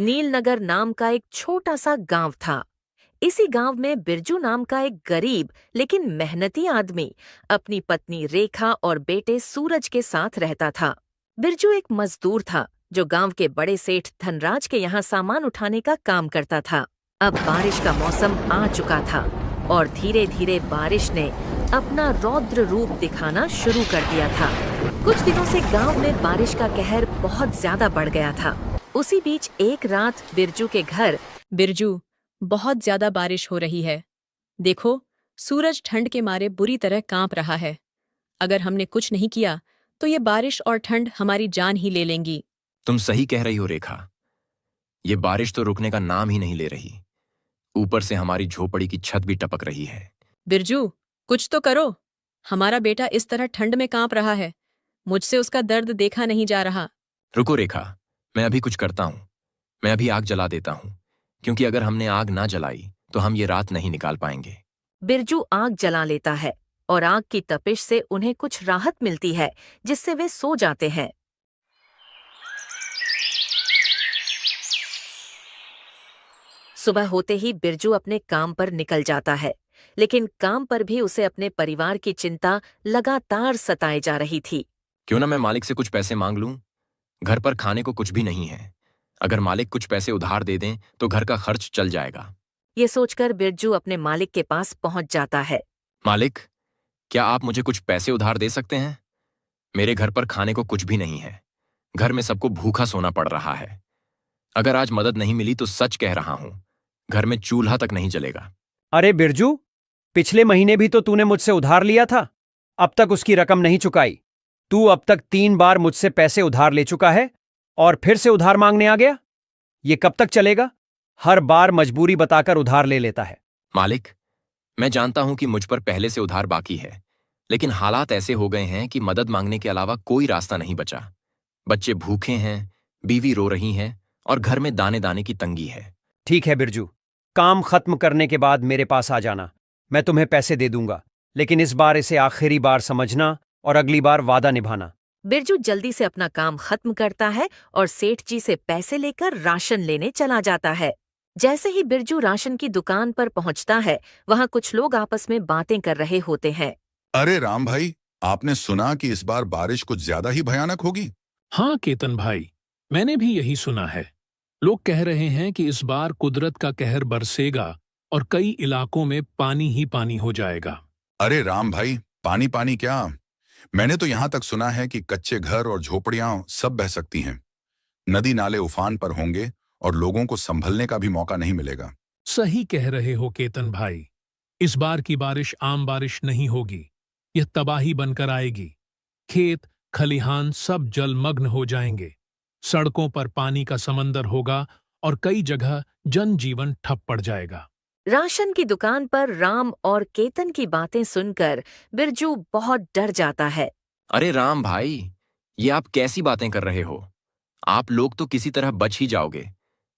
नीलनगर नाम का एक छोटा सा गांव था। इसी गांव में बिरजू नाम का एक गरीब लेकिन मेहनती आदमी अपनी पत्नी रेखा और बेटे सूरज के साथ रहता था। बिरजू एक मजदूर था जो गांव के बड़े सेठ धनराज के यहाँ सामान उठाने का काम करता था। अब बारिश का मौसम आ चुका था और धीरे धीरे बारिश ने अपना रौद्र रूप दिखाना शुरू कर दिया था। कुछ दिनों से गांव में बारिश का कहर बहुत ज्यादा बढ़ गया था। उसी बीच एक रात बिरजू के घर। बिरजू, बहुत ज्यादा बारिश हो रही है। देखो, सूरज ठंड के मारे बुरी तरह कांप रहा है। अगर हमने कुछ नहीं किया तो ये बारिश और ठंड हमारी जान ही ले लेंगी। तुम सही कह रही हो रेखा। ये बारिश तो रुकने का नाम ही नहीं ले रही। ऊपर से हमारी झोपड़ी की छत भी टपक रही है। बिरजू, कुछ तो करो। हमारा बेटा इस तरह ठंड में कांप रहा है। मुझसे उसका दर्द देखा नहीं जा रहा। रुको रेखा, मैं अभी कुछ करता हूं। मैं अभी आग जला देता हूं, क्योंकि अगर हमने आग ना जलाई तो हम ये रात नहीं निकाल पाएंगे। बिरजू आग जला लेता है और आग की तपिश से उन्हें कुछ राहत मिलती है, जिससे वे सो जाते हैं। सुबह होते ही बिरजू अपने काम पर निकल जाता है, लेकिन काम पर भी उसे अपने परिवार की चिंता लगातार सताए जा रही थी। क्यों ना मैं मालिक से कुछ पैसे मांग लूं? घर पर खाने को कुछ भी नहीं है। अगर मालिक कुछ पैसे उधार दे दें तो घर का खर्च चल जाएगा। ये सोचकर बिरजू अपने मालिक के पास पहुंच जाता है। मालिक, क्या आप मुझे कुछ पैसे उधार दे सकते हैं? मेरे घर पर खाने को कुछ भी नहीं है। घर में सबको भूखा सोना पड़ रहा है। अगर आज मदद नहीं मिली तो सच कह रहा हूं, घर में चूल्हा तक नहीं जलेगा। अरे बिरजू, पिछले महीने भी तो तूने मुझसे उधार लिया था। अब तक उसकी रकम नहीं चुकाई। तू अब तक 3 बार मुझसे पैसे उधार ले चुका है और फिर से उधार मांगने आ गया। ये कब तक चलेगा? हर बार मजबूरी बताकर उधार ले लेता है। मालिक, मैं जानता हूं कि मुझ पर पहले से उधार बाकी है, लेकिन हालात ऐसे हो गए हैं कि मदद मांगने के अलावा कोई रास्ता नहीं बचा। बच्चे भूखे हैं, बीवी रो रही हैं और घर में दाने दाने की तंगी है। ठीक है बिरजू, काम खत्म करने के बाद मेरे पास आ जाना। मैं तुम्हें पैसे दे दूंगा, लेकिन इस बार इसे आखिरी बार समझना और अगली बार वादा निभाना। बिरजू जल्दी से अपना काम खत्म करता है और सेठ जी से पैसे लेकर राशन लेने चला जाता है। जैसे ही बिरजू राशन की दुकान पर पहुंचता है, वहां कुछ लोग आपस में बातें कर रहे होते हैं। अरे राम भाई, आपने सुना कि इस बार बारिश कुछ ज्यादा ही भयानक होगी? हाँ केतन भाई, मैंने भी यही सुना है। लोग कह रहे हैं कि इस बार कुदरत का कहर बरसेगा और कई इलाकों में पानी ही पानी हो जाएगा। अरे राम भाई, पानी पानी क्या? मैंने तो यहाँ तक सुना है कि कच्चे घर और झोपड़ियां सब बह सकती हैं। नदी नाले उफान पर होंगे और लोगों को संभलने का भी मौका नहीं मिलेगा। सही कह रहे हो केतन भाई। इस बार की बारिश आम बारिश नहीं होगी, यह तबाही बनकर आएगी। खेत खलिहान सब जलमग्न हो जाएंगे। सड़कों पर पानी का समंदर होगा और कई जगह जनजीवन ठप पड़ जाएगा। राशन की दुकान पर राम और केतन की बातें सुनकर बिरजू बहुत डर जाता है। अरे राम भाई, ये आप कैसी बातें कर रहे हो? आप लोग तो किसी तरह बच ही जाओगे,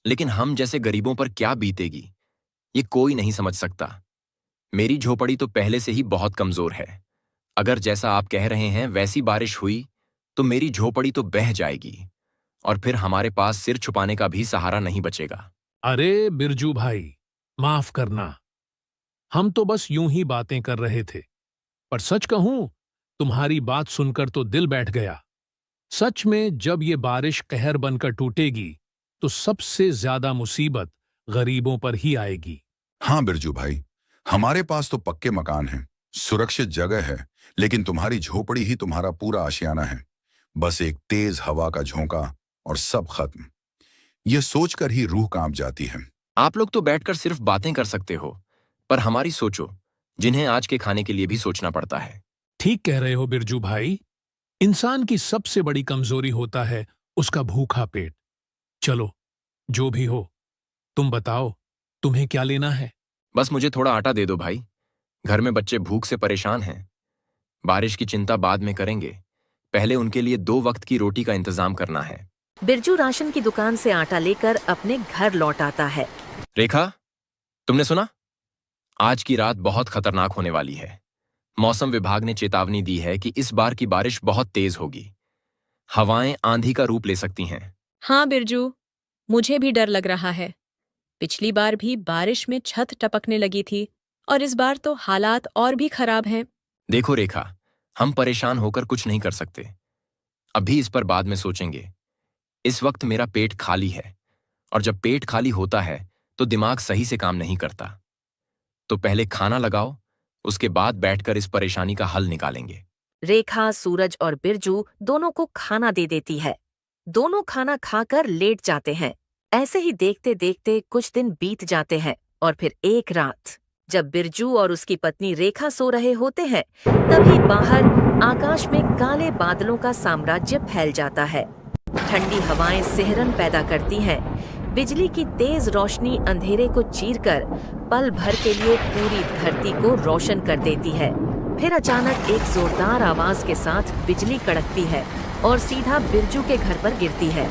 लेकिन हम जैसे गरीबों पर क्या बीतेगी, ये कोई नहीं समझ सकता। मेरी झोपड़ी तो पहले से ही बहुत कमजोर है। अगर जैसा आप कह रहे हैं वैसी बारिश हुई तो मेरी झोपड़ी तो बह जाएगी और फिर हमारे पास सिर छुपाने का भी सहारा नहीं बचेगा। अरे बिरजू भाई, माफ करना। हम तो बस यूं ही बातें कर रहे थे, पर सच कहूं, तुम्हारी बात सुनकर तो दिल बैठ गया। सच में जब ये बारिश कहर बनकर टूटेगी तो सबसे ज्यादा मुसीबत गरीबों पर ही आएगी। हाँ बिरजू भाई, हमारे पास तो पक्के मकान हैं, सुरक्षित जगह है, लेकिन तुम्हारी झोपड़ी ही तुम्हारा पूरा आशियाना है। बस एक तेज हवा का झोंका और सब खत्म। यह सोचकर ही रूह कांप जाती है। आप लोग तो बैठकर सिर्फ बातें कर सकते हो, पर हमारी सोचो, जिन्हें आज के खाने के लिए भी सोचना पड़ता है। ठीक कह रहे हो बिरजू भाई। इंसान की सबसे बड़ी कमजोरी होता है उसका भूखा पेट। चलो, जो भी हो, तुम बताओ, तुम्हें क्या लेना है? बस मुझे थोड़ा आटा दे दो भाई। घर में बच्चे भूख से परेशान हैं। बारिश की चिंता बाद में करेंगे, पहले उनके लिए 2 वक्त की रोटी का इंतजाम करना है। बिरजू राशन की दुकान से आटा लेकर अपने घर लौट आता है। रेखा, तुमने सुना? आज की रात बहुत खतरनाक होने वाली है। मौसम विभाग ने चेतावनी दी है कि इस बार की बारिश बहुत तेज होगी। हवाएं आंधी का रूप ले सकती हैं। हाँ बिरजू, मुझे भी डर लग रहा है। पिछली बार भी बारिश में छत टपकने लगी थी और इस बार तो हालात और भी खराब हैं। देखो रेखा, हम परेशान होकर कुछ नहीं कर सकते। अभी इस पर बाद में सोचेंगे। इस वक्त मेरा पेट खाली है, और जब पेट खाली होता है तो दिमाग सही से काम नहीं करता। तो पहले खाना लगाओ, उसके बाद बैठकर इस परेशानी का हल निकालेंगे। रेखा, सूरज और बिरजू दोनों को खाना दे देती है। दोनों खाना खाकर लेट जाते हैं। ऐसे ही देखते देखते कुछ दिन बीत जाते हैं और फिर एक रात जब बिरजू और उसकी पत्नी रेखा सो रहे होते हैं, तभी बाहर आकाश में काले बादलों का साम्राज्य फैल जाता है। ठंडी हवाएं सिहरन पैदा करती हैं। बिजली की तेज रोशनी अंधेरे को चीरकर पल भर के लिए पूरी धरती को रोशन कर देती है। फिर अचानक एक जोरदार आवाज के साथ बिजली कड़कती है और सीधा बिरजू के घर पर गिरती है।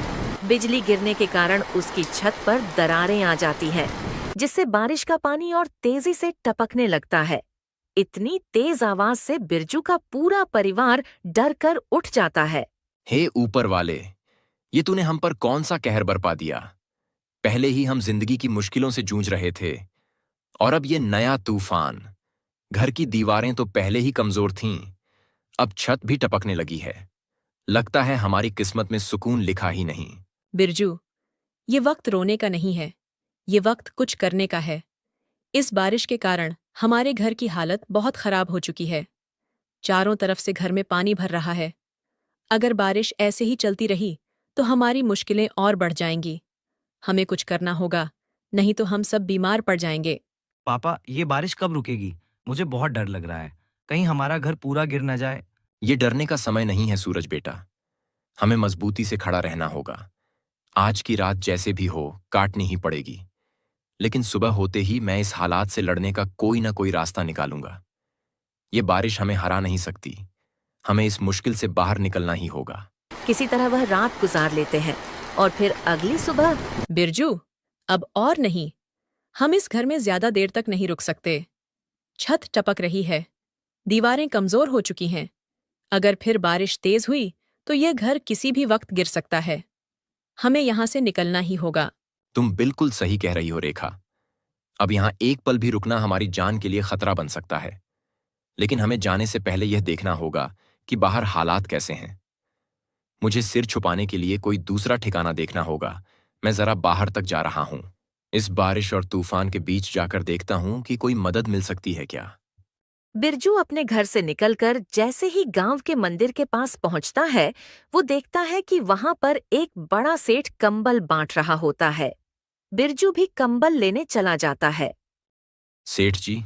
बिजली गिरने के कारण उसकी छत पर दरारें आ जाती हैं, जिससे बारिश का पानी और तेजी से टपकने लगता है। इतनी तेज आवाज से बिरजू का पूरा परिवार डर कर उठ जाता है। हे ऊपर वाले, ये तूने हम पर कौन सा कहर बरपा दिया? पहले ही हम जिंदगी की मुश्किलों से जूझ रहे थे, और अब ये नया तूफान। घर की दीवारें तो पहले ही कमजोर थीं, अब छत भी टपकने लगी है। लगता है हमारी किस्मत में सुकून लिखा ही नहीं। बिरजू, ये वक्त रोने का नहीं है, ये वक्त कुछ करने का है। इस बारिश के कारण हमारे घर की हालत बहुत खराब हो चुकी है। चारों तरफ से घर में पानी भर रहा है। अगर बारिश ऐसे ही चलती रही तो हमारी मुश्किलें और बढ़ जाएंगी। हमें कुछ करना होगा, नहीं तो हम सब बीमार पड़ जाएंगे। पापा, ये बारिश कब रुकेगी? मुझे बहुत डर लग रहा है, कहीं हमारा घर पूरा गिर न जाए। ये डरने का समय नहीं है सूरज बेटा, हमें मजबूती से खड़ा रहना होगा। आज की रात जैसे भी हो काटनी ही पड़ेगी, लेकिन सुबह होते ही मैं इस हालात से लड़ने का कोई ना कोई रास्ता निकालूंगा। ये बारिश हमें हरा नहीं सकती, हमें इस मुश्किल से बाहर निकलना ही होगा। किसी तरह वह रात गुजार लेते हैं और फिर अगली सुबह बिरजू, अब और नहीं, हम इस घर में ज्यादा देर तक नहीं रुक सकते। छत टपक रही है, दीवारें कमजोर हो चुकी हैं। अगर फिर बारिश तेज हुई तो यह घर किसी भी वक्त गिर सकता है। हमें यहां से निकलना ही होगा। तुम बिल्कुल सही कह रही हो रेखा। अब यहां एक पल भी रुकना हमारी जान के लिए खतरा बन सकता है। लेकिन हमें जाने से पहले यह देखना होगा कि बाहर हालात कैसे हैं। मुझे सिर छुपाने के लिए कोई दूसरा ठिकाना देखना होगा। मैं जरा बाहर तक जा रहा हूं। इस बारिश और तूफान के बीच जाकर देखता हूं कि कोई मदद मिल सकती है क्या। बिरजू अपने घर से निकलकर जैसे ही गांव के मंदिर के पास पहुंचता है, वो देखता है कि वहां पर एक बड़ा सेठ कंबल बांट रहा होता है। बिरजू भी कंबल लेने चला जाता है। सेठ जी,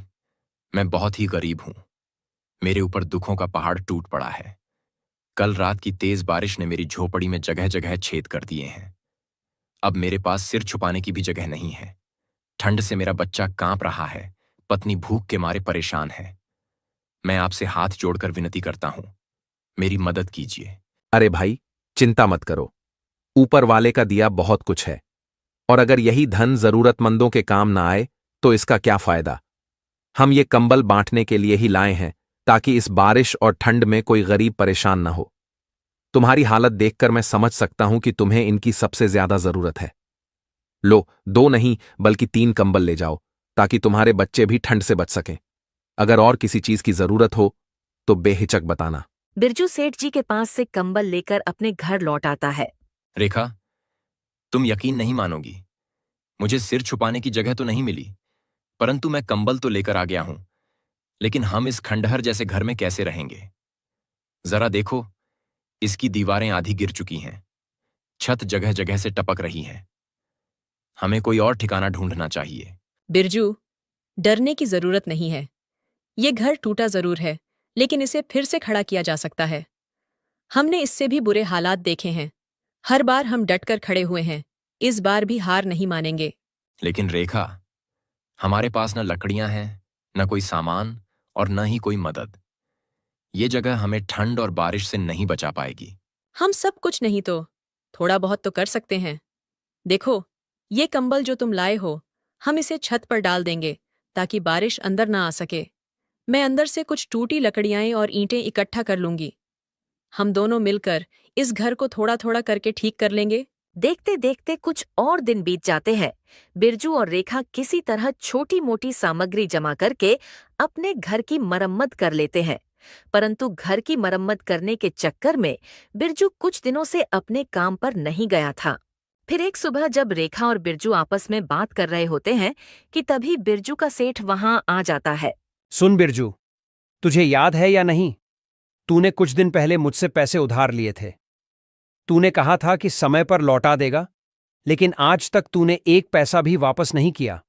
मैं बहुत ही गरीब हूं। मेरे ऊपर दुखों का पहाड़ टूट पड़ा है। कल रात की तेज बारिश ने मेरी झोपड़ी में जगह जगह छेद कर दिए हैं। अब मेरे पास सिर छुपाने की भी जगह नहीं है। ठंड से मेरा बच्चा कांप रहा है, पत्नी भूख के मारे परेशान है। मैं आपसे हाथ जोड़कर विनती करता हूं, मेरी मदद कीजिए। अरे भाई, चिंता मत करो, ऊपर वाले का दिया बहुत कुछ है, और अगर यही धन जरूरतमंदों के काम ना आए तो इसका क्या फायदा। हम ये कंबल बांटने के लिए ही लाए हैं, ताकि इस बारिश और ठंड में कोई गरीब परेशान ना हो। तुम्हारी हालत देखकर मैं समझ सकता हूं कि तुम्हें इनकी सबसे ज्यादा जरूरत है। लो, 2 नहीं बल्कि 3 कंबल ले जाओ, ताकि तुम्हारे बच्चे भी ठंड से बच सकें। अगर और किसी चीज की जरूरत हो तो बेहिचक बताना। बिरजू सेठ जी के पास से कंबल लेकर अपने घर लौट आता है। रेखा, तुम यकीन नहीं मानोगी, मुझे सिर छुपाने की जगह तो नहीं मिली, परंतु मैं कंबल तो लेकर आ गया हूं। लेकिन हम इस खंडहर जैसे घर में कैसे रहेंगे? जरा देखो, इसकी दीवारें आधी गिर चुकी हैं, छत जगह जगह से टपक रही है। हमें कोई और ठिकाना ढूंढना चाहिए। बिरजू, डरने की जरूरत नहीं है। ये घर टूटा जरूर है, लेकिन इसे फिर से खड़ा किया जा सकता है। हमने इससे भी बुरे हालात देखे हैं। हर बार हम डटकर खड़े हुए हैं, इस बार भी हार नहीं मानेंगे। लेकिन रेखा, हमारे पास न लकड़ियां हैं, न कोई सामान और न ही कोई मदद। ये जगह हमें ठंड और बारिश से नहीं बचा पाएगी। हम सब कुछ नहीं तो थोड़ा बहुत तो कर सकते हैं। देखो, ये कंबल जो तुम लाए हो, हम इसे छत पर डाल देंगे ताकि बारिश अंदर ना आ सके। मैं अंदर से कुछ टूटी लकड़ियां और ईंटें इकट्ठा कर लूंगी। हम दोनों मिलकर इस घर को थोड़ा थोड़ा करके ठीक कर लेंगे। देखते देखते कुछ और दिन बीत जाते हैं। बिरजू और रेखा किसी तरह छोटी मोटी सामग्री जमा करके अपने घर की मरम्मत कर लेते हैं। परंतु घर की मरम्मत करने के चक्कर में बिरजू कुछ दिनों से अपने काम पर नहीं गया था। फिर एक सुबह जब रेखा और बिरजू आपस में बात कर रहे होते हैं कि तभी बिरजू का सेठ वहां आ जाता है। सुन बिरजू, तुझे याद है या नहीं, तूने कुछ दिन पहले मुझसे पैसे उधार लिए थे। तूने कहा था कि समय पर लौटा देगा, लेकिन आज तक तूने एक पैसा भी वापस नहीं किया।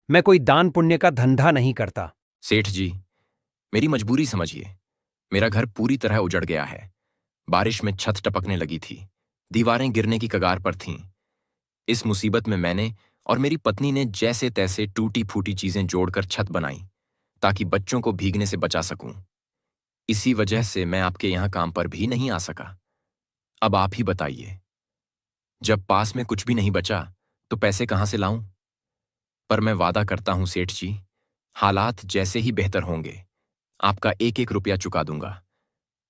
मैं कोई दान पुण्य का धंधा नहीं करता। सेठ जी, मेरी मजबूरी समझिए। मेरा घर पूरी तरह उजड़ गया है। बारिश में छत टपकने लगी थी, दीवारें गिरने की कगार पर थीं। इस मुसीबत में मैंने और मेरी पत्नी ने जैसे तैसे टूटी फूटी चीजें जोड़कर छत बनाई ताकि बच्चों को भीगने से बचा सकूं। इसी वजह से मैं आपके यहां काम पर भी नहीं आ सका। अब आप ही बताइए, जब पास में कुछ भी नहीं बचा तो पैसे कहां से लाऊं? पर मैं वादा करता हूं सेठ जी, हालात जैसे ही बेहतर होंगे आपका एक एक रुपया चुका दूंगा,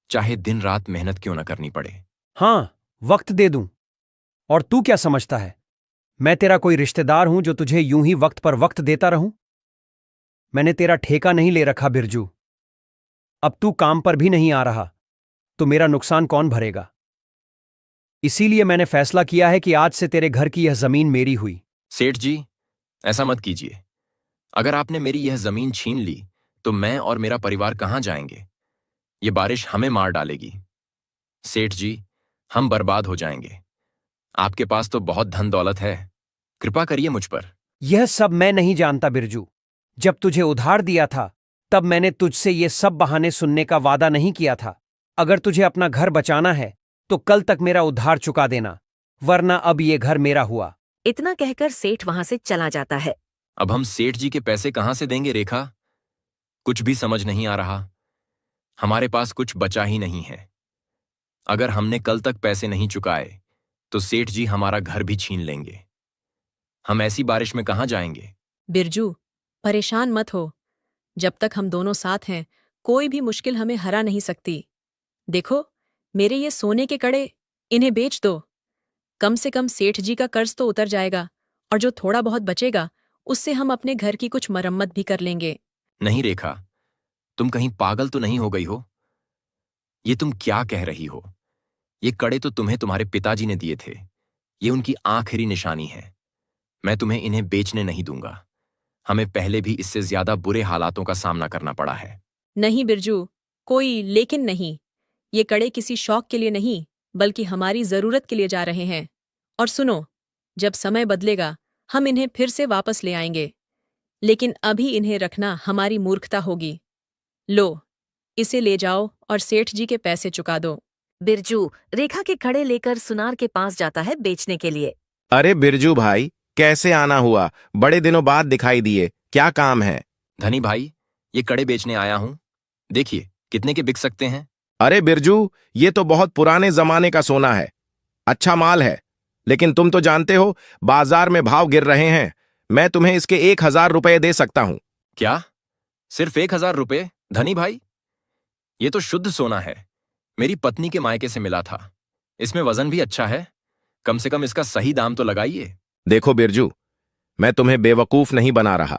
चाहे दिन रात मेहनत क्यों न करनी पड़े। हां, वक्त दे दूं। और तू क्या समझता है, मैं तेरा कोई रिश्तेदार हूं जो तुझे यूं ही वक्त पर वक्त देता रहूं? मैंने तेरा ठेका नहीं ले रखा बिरजू। अब तू काम पर भी नहीं आ रहा तो मेरा नुकसान कौन भरेगा? इसीलिए मैंने फैसला किया है कि आज से तेरे घर की यह जमीन मेरी हुई। सेठ जी, ऐसा मत कीजिए। अगर आपने मेरी यह जमीन छीन ली तो मैं और मेरा परिवार कहां जाएंगे? ये बारिश हमें मार डालेगी। सेठ जी, हम बर्बाद हो जाएंगे। आपके पास तो बहुत धन दौलत है, कृपा करिए मुझ पर। यह सब मैं नहीं जानता बिरजू। जब तुझे उधार दिया था तब मैंने तुझसे ये सब बहाने सुनने का वादा नहीं किया था। अगर तुझे अपना घर बचाना है तो कल तक मेरा उधार चुका देना, वरना अब ये घर मेरा हुआ। इतना कहकर सेठ वहां से चला जाता है। अब हम सेठ जी के पैसे कहां से देंगे रेखा? कुछ भी समझ नहीं आ रहा। हमारे पास कुछ बचा ही नहीं है। अगर हमने कल तक पैसे नहीं चुकाए तो सेठ जी हमारा घर भी छीन लेंगे। हम ऐसी बारिश में कहां जाएंगे? बिरजू, परेशान मत हो। जब तक हम दोनों साथ हैं, कोई भी मुश्किल हमें हरा नहीं सकती। देखो, मेरे ये सोने के कड़े, इन्हें बेच दो। कम से कम सेठ जी का कर्ज तो उतर जाएगा, और जो थोड़ा बहुत बचेगा उससे हम अपने घर की कुछ मरम्मत भी कर लेंगे। नहीं रेखा, तुम कहीं पागल तो नहीं हो गई हो? ये तुम क्या कह रही हो? ये कड़े तो तुम्हें तुम्हारे पिताजी ने दिए थे। ये उनकी आखिरी निशानी है। मैं तुम्हें इन्हें बेचने नहीं दूंगा। हमें पहले भी इससे ज्यादा बुरे हालातों का सामना करना पड़ा है। नहीं बिरजू, कोई लेकिन नहीं। ये कड़े किसी शौक के लिए नहीं, बल्कि हमारी जरूरत के लिए जा रहे हैं। और सुनो, जब समय बदलेगा हम इन्हें फिर से वापस ले आएंगे, लेकिन अभी इन्हें रखना हमारी मूर्खता होगी। लो, इसे ले जाओ और सेठ जी के पैसे चुका दो। बिरजू रेखा के कड़े लेकर सुनार के पास जाता है बेचने के लिए। अरे बिरजू भाई, कैसे आना हुआ? बड़े दिनों बाद दिखाई दिए, क्या काम है? धनी भाई, ये कड़े बेचने आया हूं। देखिए कितने के बिक सकते हैं। अरे बिरजू, ये तो बहुत पुराने जमाने का सोना है। अच्छा माल है, लेकिन तुम तो जानते हो बाजार में भाव गिर रहे हैं। मैं तुम्हें इसके 1,000 रुपए दे सकता हूं। क्या? सिर्फ 1,000 रुपए? धनी भाई, ये तो शुद्ध सोना है। मेरी पत्नी के मायके से मिला था। इसमें वजन भी अच्छा है। कम से कम इसका सही दाम तो लगाइए। देखो बिरजू, मैं तुम्हें बेवकूफ नहीं बना रहा।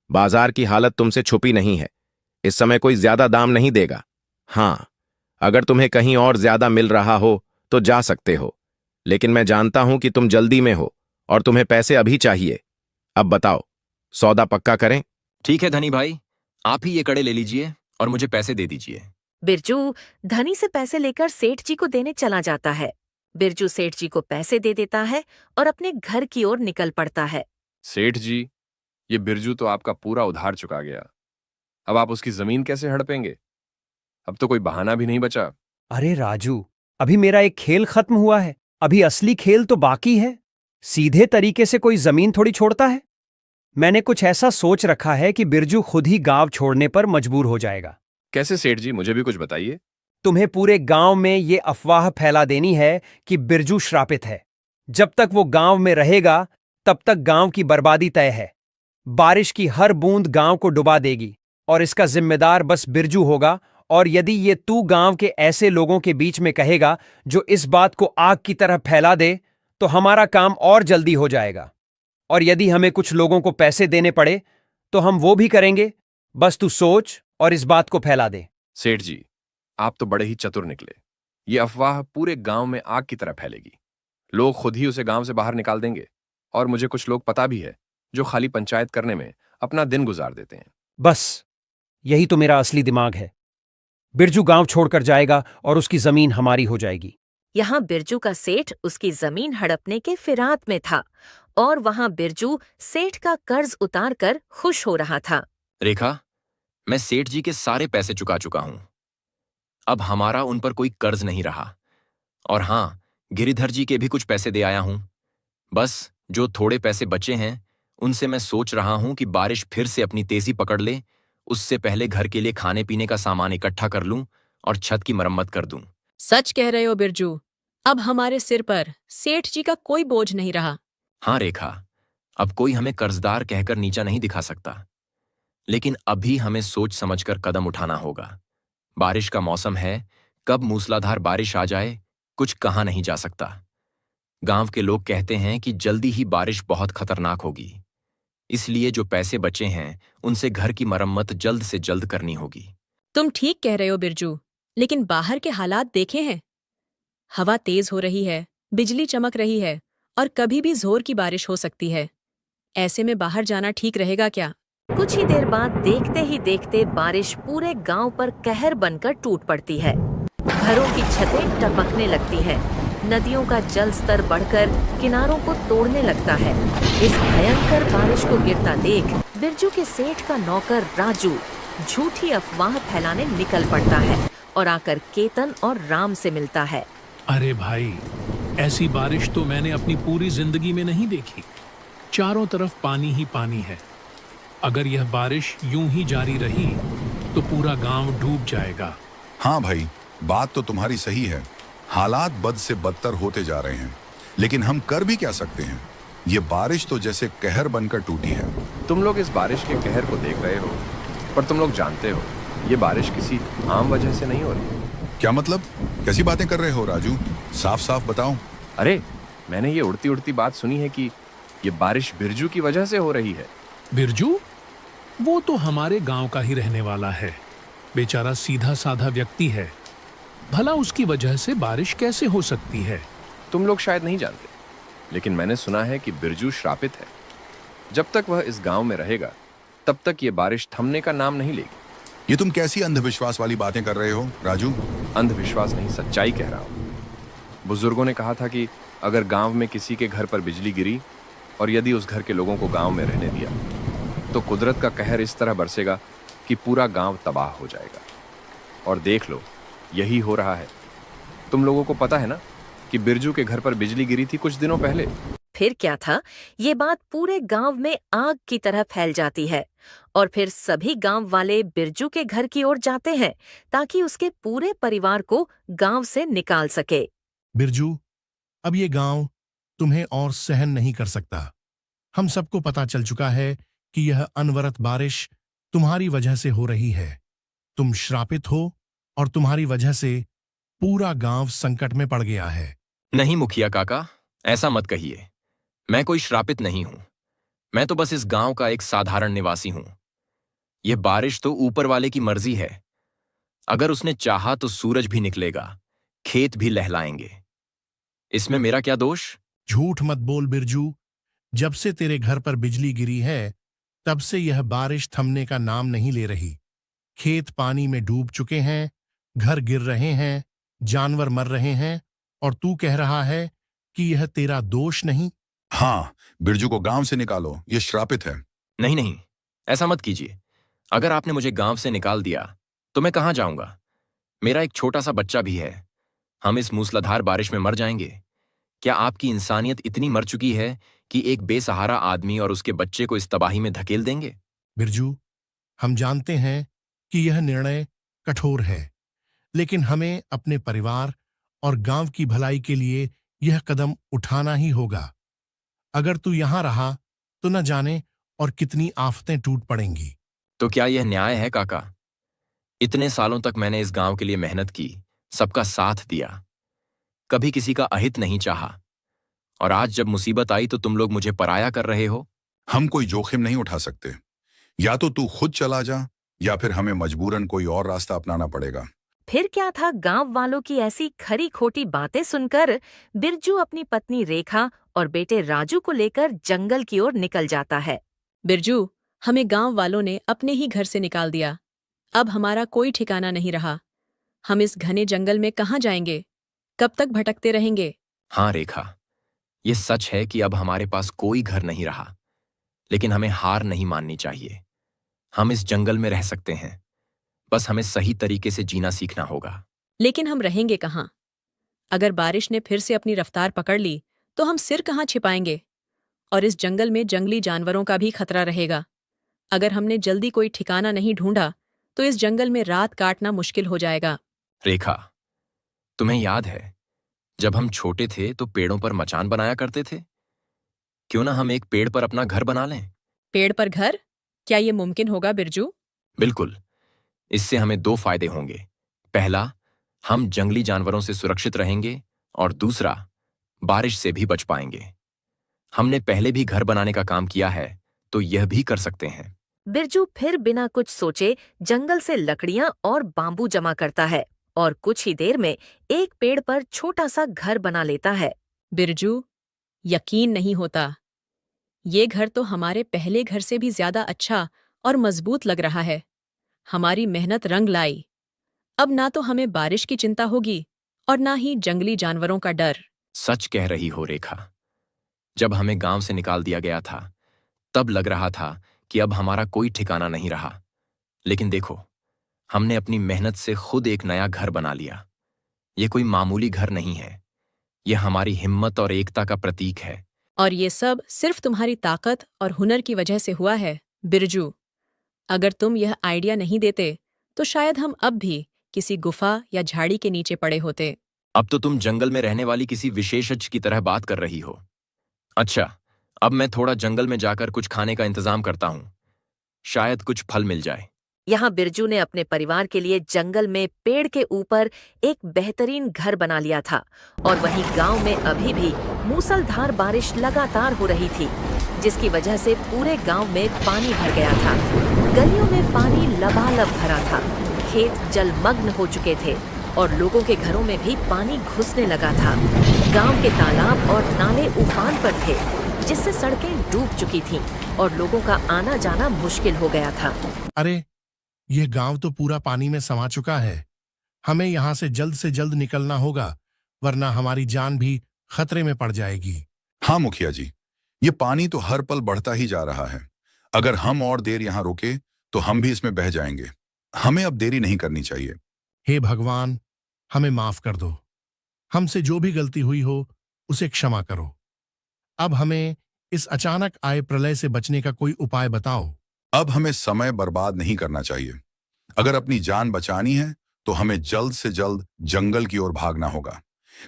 बाजार की हालत तुमसे छुपी नहीं है। इस समय कोई ज्यादा दाम नहीं देगा। हाँ, अगर तुम्हें कहीं और ज्यादा मिल रहा हो तो जा सकते हो, लेकिन मैं जानता हूं कि तुम जल्दी में हो और तुम्हें पैसे अभी चाहिए। अब बताओ, सौदा पक्का करें? ठीक है धनी भाई, आप ही ये कड़े ले लीजिए और मुझे पैसे दे दीजिए। बिरजू धनी से पैसे लेकर सेठ जी को देने चला जाता है। बिरजू सेठ जी को पैसे दे देता है और अपने घर की ओर निकल पड़ता है। सेठ जी, ये बिरजू तो आपका पूरा उधार चुका गया। अब आप उसकी जमीन कैसे हड़पेंगे? अब तो कोई बहाना भी नहीं बचा। अरे राजू, अभी मेरा एक खेल खत्म हुआ है, अभी असली खेल तो बाकी है। सीधे तरीके से कोई जमीन थोड़ी छोड़ता है। मैंने कुछ ऐसा सोच रखा है कि बिरजू खुद ही गांव छोड़ने पर मजबूर हो जाएगा। कैसे सेठ जी, मुझे भी कुछ बताइए। तुम्हें पूरे गांव में ये अफवाह फैला देनी है कि बिरजू श्रापित है। जब तक वो गांव में रहेगा तब तक गांव की बर्बादी तय है। बारिश की हर बूंद गांव को डुबा देगी और इसका जिम्मेदार बस बिरजू होगा। और यदि ये तू गांव के ऐसे लोगों के बीच में कहेगा जो इस बात को आग की तरह फैला दे, तो हमारा काम और जल्दी हो जाएगा। और यदि हमें कुछ लोगों को पैसे देने पड़े तो हम वो भी करेंगे। बस तू सोच और इस बात को फैला दे। सेठ जी, आप तो बड़े ही चतुर निकले। ये अफवाह पूरे गांव में आग की तरह फैलेगी। लोग खुद ही उसे गांव से बाहर निकाल देंगे। और मुझे कुछ लोग पता भी है जो खाली पंचायत करने में अपना दिन गुजार देते हैं। बस यही तो मेरा असली दिमाग है। बिरजू गांव छोड़कर जाएगा और उसकी जमीन हमारी हो जाएगी। यहाँ बिरजू का सेठ उसकी जमीन हड़पने के फिराक में था और वहाँ बिरजू सेठ का कर्ज उतारकर खुश हो रहा था। रेखा, मैं सेठ जी के सारे पैसे चुका चुका हूं। अब हमारा उन पर कोई कर्ज नहीं रहा। और हां, गिरिधर जी के भी कुछ पैसे दे आया हूं। बस जो थोड़े पैसे बचे हैं उनसे मैं सोच रहा हूं कि बारिश फिर से अपनी तेजी पकड़ ले, उससे पहले घर के लिए खाने पीने का सामान इकट्ठा कर लूं और छत की मरम्मत कर दूं। सच कह रहे हो बिरजू, अब हमारे सिर पर सेठ जी का कोई बोझ नहीं रहा। हां रेखा, अब कोई हमें कर्जदार कहकर नीचा नहीं दिखा सकता। लेकिन अभी हमें सोच समझकर कदम उठाना होगा। बारिश का मौसम है, कब मूसलाधार बारिश आ जाए कुछ कहा नहीं जा सकता। गांव के लोग कहते हैं कि जल्दी ही बारिश बहुत खतरनाक होगी। इसलिए जो पैसे बचे हैं उनसे घर की मरम्मत जल्द से जल्द करनी होगी। तुम ठीक कह रहे हो बिरजू, लेकिन बाहर के हालात देखे हैं। हवा तेज हो रही है, बिजली चमक रही है और कभी भी जोर की बारिश हो सकती है। ऐसे में बाहर जाना ठीक रहेगा क्या? कुछ ही देर बाद देखते ही देखते बारिश पूरे गांव पर कहर बनकर टूट पड़ती है। घरों की छतें टपकने लगती हैं। नदियों का जल स्तर बढ़कर किनारों को तोड़ने लगता है। इस भयंकर बारिश को गिरता देख बिरजू के सेठ का नौकर राजू झूठी अफवाह फैलाने निकल पड़ता है और आकर केतन और राम से मिलता है। अरे भाई, ऐसी बारिश तो मैंने अपनी पूरी जिंदगी में नहीं देखी। चारों तरफ पानी ही पानी है। अगर यह बारिश यूं ही जारी रही तो पूरा गांव डूब जाएगा। हाँ भाई, बात तो तुम्हारी सही है। हालात बद से बदतर होते जा रहे हैं, लेकिन हम कर भी क्या सकते हैं। ये बारिश तो जैसे कहर बनकर टूटी है। तुम लोग इस बारिश के कहर को देख रहे हो, पर तुम लोग जानते हो ये बारिश किसी आम वजह से नहीं हो रही। क्या मतलब? कैसी बातें कर रहे हो राजू? साफ साफ बताओ। अरे, मैंने ये उड़ती उड़ती बात सुनी है कि ये बारिश बिरजू की वजह से हो रही है। बिरजू? वो तो हमारे गांव का ही रहने वाला है। बेचारा सीधा साधा व्यक्ति है। भला उसकी वजह से बारिश कैसे हो सकती है? तुम लोग शायद नहीं जानते, लेकिन मैंने सुना है कि बिरजू श्रापित है। जब तक वह इस गांव में रहेगा तब तक ये बारिश थमने का नाम नहीं लेगी। ये तुम कैसी अंधविश्वास वाली बातें कर रहे हो राजू? अंधविश्वास नहीं, सच्चाई कह रहा हूं। बुजुर्गों ने कहा था कि अगर गांव में किसी के घर पर बिजली गिरी और यदि उस घर के लोगों को गांव में रहने दिया तो कुदरत का कहर इस तरह बरसेगा कि पूरा गांव तबाह हो जाएगा। और देख लो, यही हो रहा है। तुम लोगों को पता है ना कि बिरजू के घर पर बिजली गिरी थी कुछ दिनों पहले। फिर क्या था, ये बात पूरे गांव में आग की तरह फैल जाती है और फिर सभी गांव वाले बिरजू के घर की ओर जाते हैं ताकि उसके पूरे परिवार को गांव से निकाल सके। बिरजू, अब ये गांव तुम्हें और सहन नहीं कर सकता। हम सबको पता चल चुका है कि यह अनवरत बारिश तुम्हारी वजह से हो रही है। तुम श्रापित हो और तुम्हारी वजह से पूरा गांव संकट में पड़ गया है। नहीं मुखिया काका, ऐसा मत कहिए। मैं कोई श्रापित नहीं हूं। मैं तो बस इस गांव का एक साधारण निवासी हूं। यह बारिश तो ऊपर वाले की मर्जी है। अगर उसने चाहा तो सूरज भी निकलेगा, खेत भी लहलाएंगे। इसमें मेरा क्या दोष? झूठ मत बोल बिरजू। जब से तेरे घर पर बिजली गिरी है तब से यह बारिश थमने का नाम नहीं ले रही। खेत पानी में डूब चुके हैं, घर गिर रहे हैं, जानवर मर रहे हैं और तू कह रहा है कि यह तेरा दोष नहीं। हाँ, बिरजू को गांव से निकालो, ये श्रापित है। नहीं नहीं, ऐसा मत कीजिए। अगर आपने मुझे गांव से निकाल दिया तो मैं कहां जाऊंगा? मेरा एक छोटा सा बच्चा भी है। हम इस मूसलाधार बारिश में मर जाएंगे। क्या आपकी इंसानियत इतनी मर चुकी है कि एक बेसहारा आदमी और उसके बच्चे को इस तबाही में धकेल देंगे? बिरजू, हम जानते हैं कि यह निर्णय कठोर है, लेकिन हमें अपने परिवार और गांव की भलाई के लिए यह कदम उठाना ही होगा। अगर तू यहां रहा तो न जाने और कितनी आफतें टूट पड़ेंगी। तो क्या यह न्याय है काका? इतने सालों तक मैंने इस गांव के लिए मेहनत की, सबका साथ दिया, कभी किसी का अहित नहीं चाहा, और आज जब मुसीबत आई तो तुम लोग मुझे पराया कर रहे हो। हम कोई जोखिम नहीं उठा सकते। या तो तू खुद चला जा या फिर हमें मजबूरन कोई और रास्ता अपनाना पड़ेगा। फिर क्या था, गांव वालों की ऐसी खरी खोटी बातें सुनकर बिरजू अपनी पत्नी रेखा और बेटे राजू को लेकर जंगल की ओर निकल जाता है। बिरजू, हमें गांव वालों ने अपने ही घर से निकाल दिया। अब हमारा कोई ठिकाना नहीं रहा। हम इस घने जंगल में कहाँ जाएंगे? कब तक भटकते रहेंगे? हाँ रेखा, ये सच है कि अब हमारे पास कोई घर नहीं रहा, लेकिन हमें हार नहीं माननी चाहिए। हम इस जंगल में रह सकते हैं, बस हमें सही तरीके से जीना सीखना होगा। लेकिन हम रहेंगे कहाँ? अगर बारिश ने फिर से अपनी रफ्तार पकड़ ली तो हम सिर कहाँ छिपाएंगे? और इस जंगल में जंगली जानवरों का भी खतरा रहेगा। अगर हमने जल्दी कोई ठिकाना नहीं ढूंढा तो इस जंगल में रात काटना मुश्किल हो जाएगा। रेखा, तुम्हें याद है जब हम छोटे थे तो पेड़ों पर मचान बनाया करते थे? क्यों ना हम एक पेड़ पर अपना घर बना लें? पेड़ पर घर? क्या ये मुमकिन होगा बिरजू? बिल्कुल। इससे हमें 2 फायदे होंगे। पहला, हम जंगली जानवरों से सुरक्षित रहेंगे और दूसरा, बारिश से भी बच पाएंगे। हमने पहले भी घर बनाने का काम किया है, तो यह भी कर सकते हैं। बिरजू फिर बिना कुछ सोचे जंगल से लकड़ियां और बांबू जमा करता है और कुछ ही देर में एक पेड़ पर छोटा सा घर बना लेता है। बिरजू, यकीन नहीं होता। ये घर तो हमारे पहले घर से भी ज्यादा अच्छा और मजबूत लग रहा है। हमारी मेहनत रंग लाई। अब ना तो हमें बारिश की चिंता होगी और ना ही जंगली जानवरों का डर। सच कह रही हो रेखा। जब हमें गांव से निकाल दिया गया था, तब लग रहा था कि अब हमारा कोई ठिकाना नहीं रहा। लेकिन देखो, हमने अपनी मेहनत से खुद एक नया घर बना लिया। ये कोई मामूली घर नहीं है, ये हमारी हिम्मत और एकता का प्रतीक है। और ये सब सिर्फ तुम्हारी ताकत और हुनर की वजह से हुआ है बिरजू। अगर तुम यह आइडिया नहीं देते तो शायद हम अब भी किसी गुफा या झाड़ी के नीचे पड़े होते। अब तो तुम जंगल में रहने वाली किसी विशेषज्ञ की तरह बात कर रही हो। अच्छा, अब मैं थोड़ा जंगल में जाकर कुछ खाने का इंतजाम करता हूं। शायद कुछ फल मिल जाए। यहाँ बिरजू ने अपने परिवार के लिए जंगल में पेड़ के ऊपर एक बेहतरीन घर बना लिया था और वहीं गांव में अभी भी मूसलधार बारिश लगातार हो रही थी, जिसकी वजह से पूरे गांव में पानी भर गया था। गलियों में पानी लबालब भरा था, खेत जलमग्न हो चुके थे और लोगों के घरों में भी पानी घुसने लगा था। गांव के तालाब और नाले उफान पर थे, जिससे सड़कें डूब चुकी थीं और लोगों का आना जाना मुश्किल हो गया था। अरे, यह गांव तो पूरा पानी में समा चुका है। हमें यहाँ से जल्द निकलना होगा, वरना हमारी जान भी खतरे में पड़ जाएगी। हाँ मुखिया जी, ये पानी तो हर पल बढ़ता ही जा रहा है। अगर हम और देर यहाँ रुके तो हम भी इसमें बह जाएंगे। हमें अब देरी नहीं करनी चाहिए। हे भगवान, हमें माफ कर दो। हमसे जो भी गलती हुई हो उसे क्षमा करो। अब हमें इस अचानक आए प्रलय से बचने का कोई उपाय बताओ। अब हमें समय बर्बाद नहीं करना चाहिए। अगर अपनी जान बचानी है तो हमें जल्द से जल्द जंगल की ओर भागना होगा।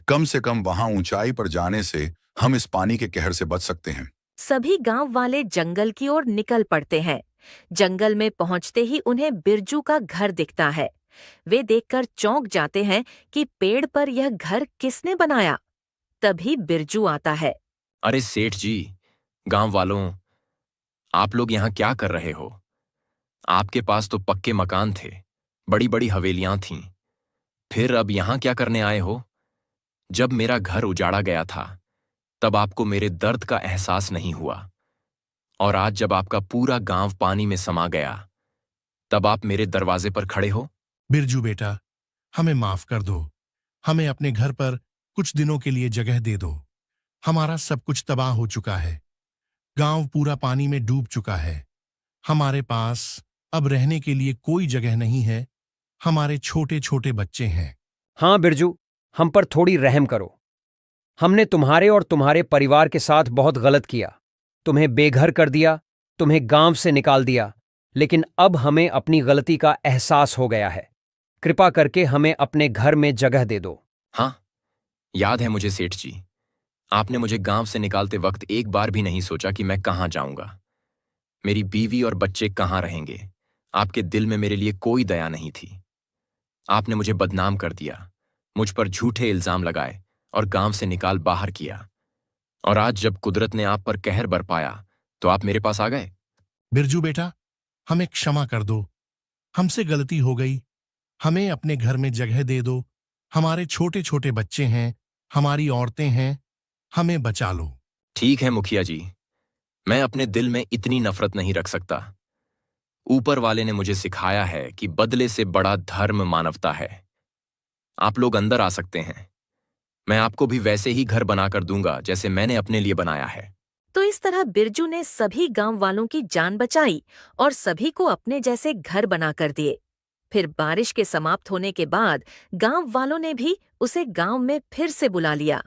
कम से कम वहां ऊंचाई पर जाने से हम इस पानी के कहर से बच सकते हैं। सभी गांव वाले जंगल की ओर निकल पड़ते हैं। जंगल में पहुंचते ही उन्हें बिरजू का घर दिखता है। वे देखकर चौंक जाते हैं कि पेड़ पर यह घर किसने बनाया। तभी बिरजू आता है। अरे सेठ जी, गांव वालों, आप लोग यहाँ क्या कर रहे हो? आपके पास तो पक्के मकान थे, बड़ी बड़ी हवेलियां थीं। फिर अब यहाँ क्या करने आए हो? जब मेरा घर उजाड़ा गया था तब आपको मेरे दर्द का एहसास नहीं हुआ, और आज जब आपका पूरा गांव पानी में समा गया तब आप मेरे दरवाजे पर खड़े हो। बिरजू बेटा, हमें माफ कर दो। हमें अपने घर पर कुछ दिनों के लिए जगह दे दो। हमारा सब कुछ तबाह हो चुका है। गांव पूरा पानी में डूब चुका है। हमारे पास अब रहने के लिए कोई जगह नहीं है। हमारे छोटे छोटे बच्चे हैं। हाँ बिरजू, हम पर थोड़ी रहम करो। हमने तुम्हारे और तुम्हारे परिवार के साथ बहुत गलत किया। तुम्हें बेघर कर दिया, तुम्हें गांव से निकाल दिया, लेकिन अब हमें अपनी गलती का एहसास हो गया है। कृपा करके हमें अपने घर में जगह दे दो। हाँ, याद है मुझे सेठ जी। आपने मुझे गांव से निकालते वक्त एक बार भी नहीं सोचा कि मैं कहाँ जाऊंगा, मेरी बीवी और बच्चे कहाँ रहेंगे। आपके दिल में मेरे लिए कोई दया नहीं थी। आपने मुझे बदनाम कर दिया, मुझ पर झूठे इल्जाम लगाए और गांव से निकाल बाहर किया। और आज जब कुदरत ने आप पर कहर बरपाया तो आप मेरे पास आ गए। बिरजू बेटा, हमें क्षमा कर दो। हमसे गलती हो गई। हमें अपने घर में जगह दे दो। हमारे छोटे छोटे बच्चे हैं, हमारी औरतें हैं, हमें बचा लो। ठीक है मुखिया जी, मैं अपने दिल में इतनी नफरत नहीं रख सकता। ऊपर वाले ने मुझे सिखाया है कि बदले से बड़ा धर्म मानवता है। आप लोग अंदर आ सकते हैं। मैं आपको भी वैसे ही घर बनाकर दूंगा जैसे मैंने अपने लिए बनाया है। तो इस तरह बिरजू ने सभी गांव वालों की जान बचाई और सभी को अपने जैसे घर बनाकर दिए। फिर बारिश के समाप्त होने के बाद गांव वालों ने भी उसे गांव में फिर से बुला लिया